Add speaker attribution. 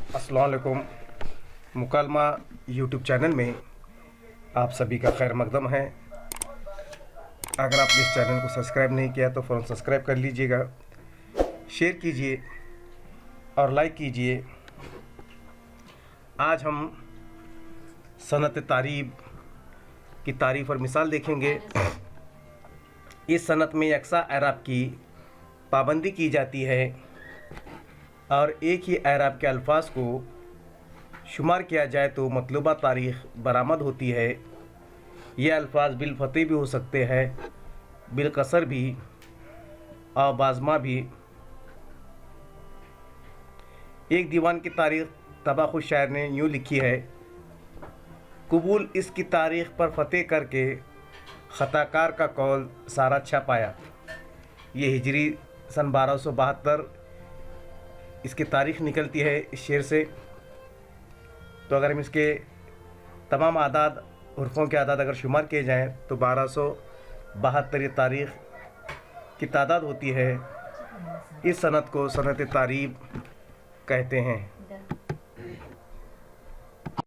Speaker 1: अस्सलाम वालेकुम। मुकालमा YouTube channel में आप सभी का खैर मकदम है। अगर आपने इस चैनल को सब्सक्राइब नहीं किया तो फ़ौरन सब्सक्राइब कर लीजिएगा, शेयर कीजिए और लाइक कीजिए। आज हम सनत तारीब की तारीफ़ और मिसाल देखेंगे। इस सनत में यकसा एराब की पाबंदी की जाती है और एक ही एराब के अल्फाज को शुमार किया जाए तो मतलूबा तारीख़ बरामद होती है। ये अल्फाज बिलफ़ती भी हो सकते हैं, बिलकसर भी और बाज़मा भी। एक दीवान की तारीख़ तबाख़ुश शायर ने यूँ लिखी है, कबूल इसकी तारीख़ पर फ़तेह करके ख़ताकार का कौल सारा अच्छा पाया। ये हिजरी सन 1272 इसकी तारीख़ निकलती है इस शेर से। तो अगर हम इसके तमाम आदाद हुर्फ़ों के आदाद अगर शुमार किए जाएँ तो 1272 ये तारीख़ की तादाद होती है। इस सनत को सनत तारीब कहते हैं।